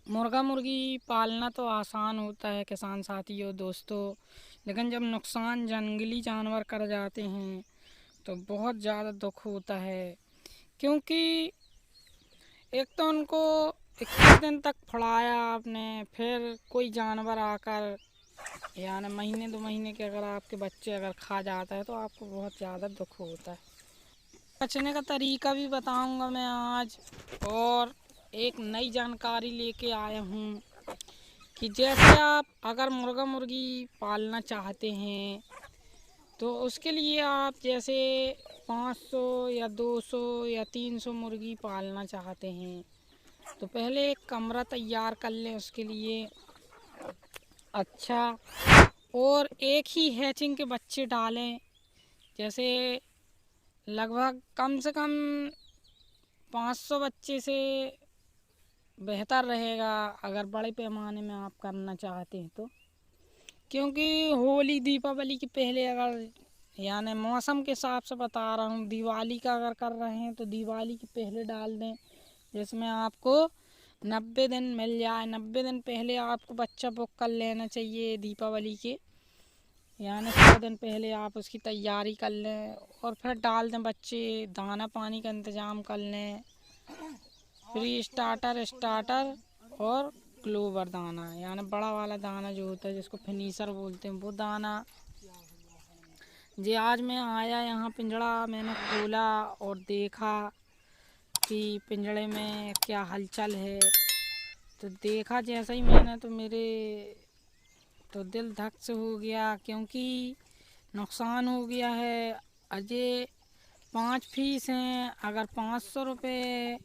मुर्गा मुर्गी पालना तो आसान होता है किसान साथियों दोस्तों, लेकिन जब नुकसान जंगली जानवर कर जाते हैं तो बहुत ज़्यादा दुख होता है। क्योंकि एक तो उनको 21 दिन तक फुलाया आपने, फिर कोई जानवर आकर यानी महीने 2 महीने के अगर आपके बच्चे अगर खा जाता है तो आपको बहुत ज़्यादा दुख होता है। बचने का तरीका भी बताऊंगा मैं आज, और एक नई जानकारी लेके आया हूँ कि जैसे आप अगर मुर्गा मुर्गी पालना चाहते हैं तो उसके लिए आप जैसे 500 या 200 या 300 मुर्गी पालना चाहते हैं तो पहले एक कमरा तैयार कर लें उसके लिए अच्छा, और एक ही हैचिंग के बच्चे डालें। जैसे लगभग कम से कम 500 बच्चे से बेहतर रहेगा अगर बड़े पैमाने में आप करना चाहते हैं तो। क्योंकि होली दीपावली के पहले अगर यानी मौसम के हिसाब से बता रहा हूँ, दिवाली का अगर कर रहे हैं तो दिवाली के पहले डाल दें, जिसमें आपको 90 दिन मिल जाए। 90 दिन पहले आपको बच्चा बुक कर लेना चाहिए दीपावली के, यानी 100 दिन पहले आप उसकी तैयारी कर लें और फिर डाल दें बच्चे। दाना पानी का इंतज़ाम कर लें, फ्री स्टार्टर और क्लोवर दाना यानी बड़ा वाला दाना जो होता है जिसको फिनिशर बोलते हैं वो दाना। जी आज मैं आया यहाँ पिंजड़ा मैंने खोला और देखा कि पिंजड़े में क्या हलचल है, तो देखा जैसा ही मैंने तो मेरे तो दिल धक से हो गया, क्योंकि नुकसान हो गया है। अजय 5 फीस हैं, अगर 500 रुपये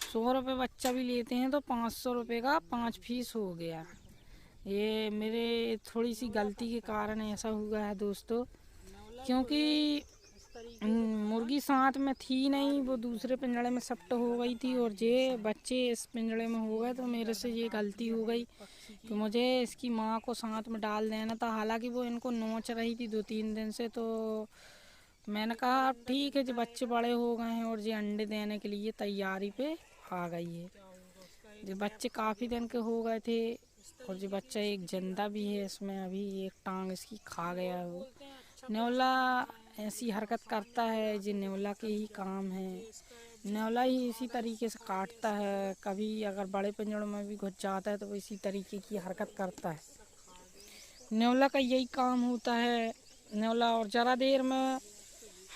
100 रुपये बच्चा भी लेते हैं तो 500 रुपये का 5 फीस हो गया। ये मेरे थोड़ी सी गलती के कारण ऐसा हुआ है दोस्तों, क्योंकि मुर्गी साथ में थी नहीं, वो दूसरे पिंजड़े में शिफ्ट हो गई थी और ये बच्चे इस पिंजड़े में हो गए, तो मेरे से ये गलती हो गई कि मुझे इसकी माँ को साथ में डाल देना था। हालांकि वो इनको नोच रही थी 2-3 दिन से, तो मैंने कहा अब ठीक है, जो बच्चे बड़े हो गए हैं और ये अंडे देने के लिए तैयारी पे आ गई है। जो बच्चे काफ़ी दिन के हो गए थे और जो बच्चा एक जिंदा भी है इसमें, अभी एक टांग इसकी खा गया है। वो न्योला ऐसी हरकत करता है, जो न्योला के ही काम है। न्योला ही इसी तरीके से काटता है, कभी अगर बड़े पिंजड़ों में भी घुस जाता है तो वो इसी तरीके की हरकत करता है। न्योला का यही काम होता है। न्योला और ज़रा देर में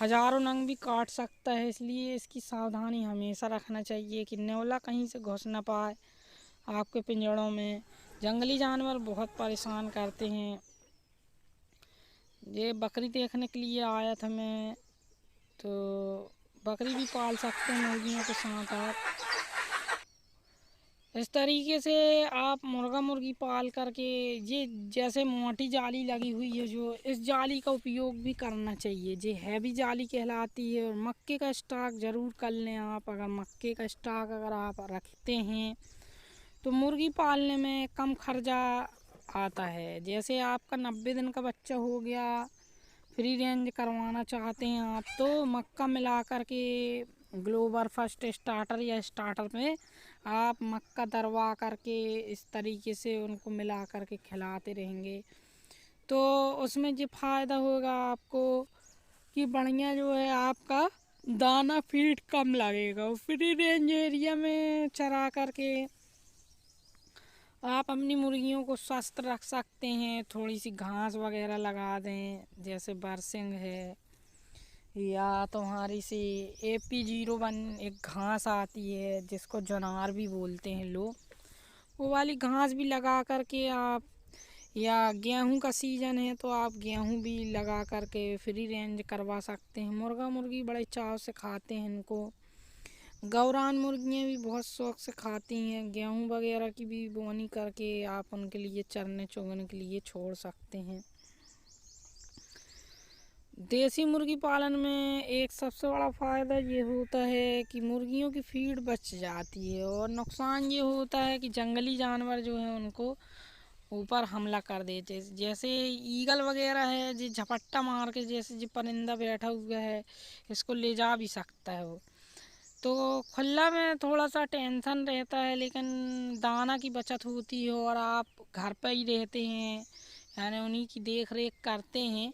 हजारों नंग भी काट सकता है, इसलिए इसकी सावधानी हमेशा रखना चाहिए कि न्योला कहीं से घुस ना पाए आपके पिंजड़ों में। जंगली जानवर बहुत परेशान करते हैं। ये बकरी देखने के लिए आया था मैं, तो बकरी भी पाल सकते हैं मुर्गियों के साथ आप। इस तरीके से आप मुर्गा मुर्गी पाल करके, ये जैसे मोटी जाली लगी हुई है जो, इस जाली का उपयोग भी करना चाहिए। ये हैवी जाली कहलाती है। और मक्के का स्टॉक ज़रूर कर लें आप। अगर मक्के का स्टॉक अगर आप रखते हैं तो मुर्गी पालने में कम खर्चा आता है। जैसे आपका 90 दिन का बच्चा हो गया, फ्री रेंज करवाना चाहते हैं आप, तो मक्का मिला कर के ग्लोबर फर्स्ट स्टार्टर या स्टार्टर में आप मक्का दरवा करके इस तरीके से उनको मिला करके खिलाते रहेंगे तो उसमें ये फ़ायदा होगा आपको कि बढ़िया जो है आपका दाना फीड कम लगेगा। फ्री रेंज एरिया में चरा करके आप अपनी मुर्गियों को स्वस्थ रख सकते हैं। थोड़ी सी घास वगैरह लगा दें, जैसे बरसिंग है या तुम्हारी सी AP01 एक घास आती है जिसको जनार भी बोलते हैं लोग, वो वाली घास भी लगा करके आप, या गेहूं का सीज़न है तो आप गेहूं भी लगा करके फ्री रेंज करवा सकते हैं। मुर्गा मुर्गी बड़े चाव से खाते हैं इनको। गौरान मुर्गियाँ भी बहुत शौक से खाती हैं। गेहूं वगैरह की भी बोनी करके आप उनके लिए चरने चुगने के लिए छोड़ सकते हैं। देसी मुर्गी पालन में एक सबसे बड़ा फ़ायदा ये होता है कि मुर्गियों की फीड बच जाती है, और नुकसान ये होता है कि जंगली जानवर जो है उनको ऊपर हमला कर देते। जैसे ईगल वगैरह है जो झपट्टा मार के, जैसे जो परिंदा बैठा हुआ है इसको ले जा भी सकता है वो। तो खुला में थोड़ा सा टेंशन रहता है, लेकिन दाना की बचत होती है और आप घर पर ही रहते हैं, यानी उन्हीं की देख रेख करते हैं।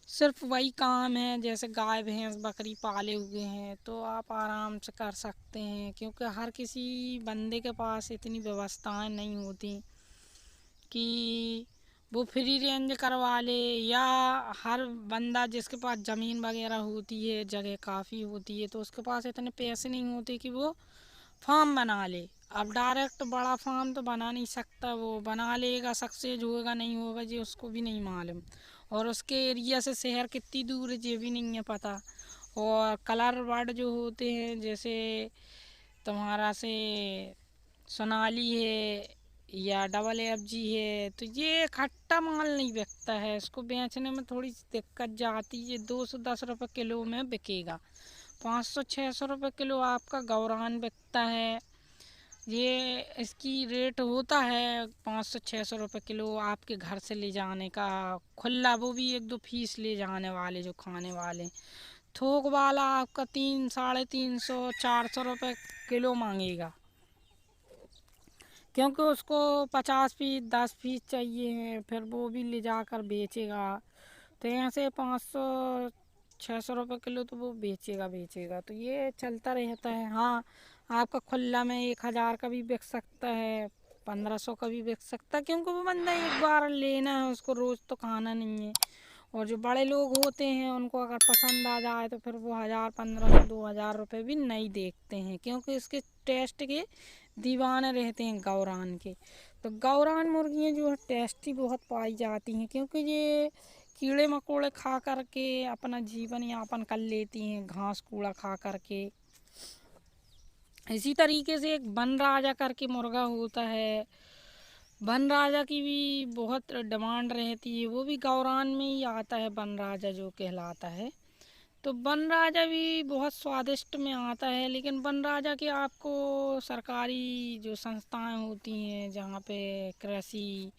सिर्फ वही काम है, जैसे गाय भैंस बकरी पाले हुए हैं तो आप आराम से कर सकते हैं, क्योंकि हर किसी बंदे के पास इतनी व्यवस्थाएं नहीं होती कि वो फ्री रेंज करवा ले, या हर बंदा जिसके पास ज़मीन वगैरह होती है, जगह काफ़ी होती है, तो उसके पास इतने पैसे नहीं होते कि वो फार्म बना ले। अब डायरेक्ट बड़ा फार्म तो बना नहीं सकता, वो बना लेगा, सक्सेस होगा नहीं होगा जी उसको भी नहीं मालूम, और उसके एरिया से शहर कितनी दूर है ये भी नहीं है पता। और कलर बर्ड जो होते हैं, जैसे तुम्हारा से सोनाली है या डबल एफ जी है, तो ये खट्टा माल नहीं बिकता है, इसको बेचने में थोड़ी सी दिक्कत जाती है। 210 रुपये किलो में बिकेगा, 500-600 रुपये किलो आपका गौरान बिकता है। ये इसकी रेट होता है 500-600 रुपये किलो आपके घर से ले जाने का खुला, वो भी 1-2 पीस ले जाने वाले जो खाने वाले। थोक वाला आपका 300-350-400 रुपये किलो मांगेगा, क्योंकि उसको 50 पीस 10 पीस चाहिए हैं, फिर वो भी ले जाकर बेचेगा। तो यहाँ से 500-600 रुपये किलो तो वो बेचेगा, तो ये चलता रहता है। हाँ, आपका खुला में 1000 का भी बिक सकता है, 1500 का भी बिक सकता है, क्योंकि वो बंदा एक बार लेना है, उसको रोज़ तो खाना नहीं है। और जो बड़े लोग होते हैं उनको अगर पसंद आ जाए तो फिर वो 1000, 1500, 2000 रुपये भी नहीं देखते हैं, क्योंकि इसके टेस्ट के दीवाने रहते हैं गौरान के। तो गौरान मुर्गियाँ जो है टेस्टी बहुत पाई जाती हैं, क्योंकि ये कीड़े मकोड़े खा करके अपना जीवन यापन कर लेती हैं, घास कूड़ा खा करके। इसी तरीके से एक वन राजा करके मुर्गा होता है, वन राजा की भी बहुत डिमांड रहती है, वो भी गौरान में ही आता है, वन राजा जो कहलाता है। तो वन राजा भी बहुत स्वादिष्ट में आता है, लेकिन वन राजा के आपको सरकारी जो संस्थाएं होती हैं, जहाँ पे कृषि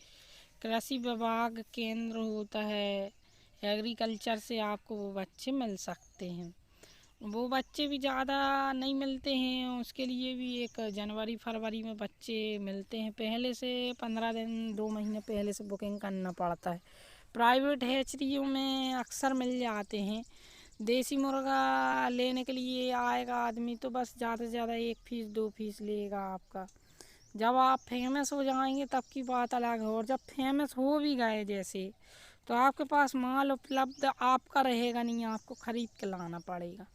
कृषि विभाग केंद्र होता है, एग्रीकल्चर से आपको वो बच्चे मिल सकते हैं। वो बच्चे भी ज़्यादा नहीं मिलते हैं, उसके लिए भी एक जनवरी फरवरी में बच्चे मिलते हैं, पहले से 15 दिन 2 महीने पहले से बुकिंग करना पड़ता है। प्राइवेट हैचरियों में अक्सर मिल जाते हैं। देसी मुर्गा लेने के लिए आएगा आदमी तो बस ज़्यादा से ज़्यादा 1 फीस 2 फीस लेगा आपका। जब आप फेमस हो जाएंगे तब की बात अलग है, और जब फेमस हो भी गए जैसे, तो आपके पास माल उपलब्ध आपका रहेगा नहीं, आपको ख़रीद के लाना पड़ेगा,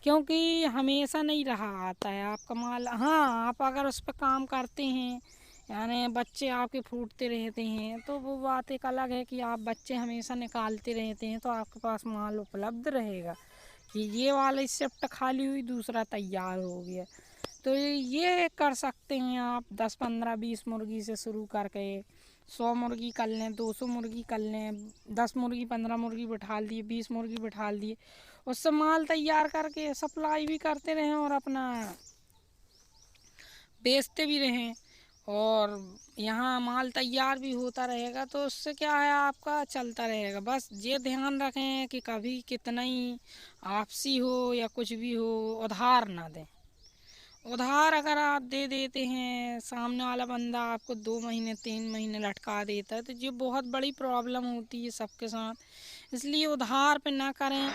क्योंकि हमेशा नहीं रहा आता है आपका माल। हाँ, आप अगर उस पर काम करते हैं, यानी बच्चे आपके फूटते रहते हैं, तो वो बात एक अलग है कि आप बच्चे हमेशा निकालते रहते हैं, तो आपके पास माल उपलब्ध रहेगा कि ये वाली शिफ्ट खाली हुई, दूसरा तैयार हो गया। तो ये कर सकते हैं आप, 10-15-20 मुर्गी से शुरू करके 100 मुर्गी कर लें, 200 मुर्गी कर लें, 10 मुर्गी 15 मुर्गी बिठा दिए, 20 मुर्गी बिठा दिए, उससे माल तैयार करके सप्लाई भी करते रहें और अपना बेचते भी रहें, और यहाँ माल तैयार भी होता रहेगा, तो उससे क्या है आपका चलता रहेगा। बस ये ध्यान रखें कि कभी कितना ही आपसी हो या कुछ भी हो, उधार ना दें। उधार अगर आप दे देते हैं, सामने वाला बंदा आपको 2 महीने 3 महीने लटका देता है, तो ये बहुत बड़ी प्रॉब्लम होती है सबके साथ। इसलिए उधार पे ना करें,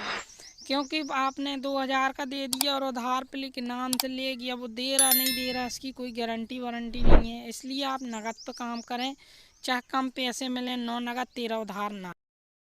क्योंकि आपने 2000 का दे दिया और उधार पे लेके नाम से ले गया, वो दे रहा नहीं दे रहा इसकी कोई गारंटी वारंटी नहीं है। इसलिए आप नगद पे काम करें, चाहे कम पैसे मिलें, 9 नगद 13 उधार ना।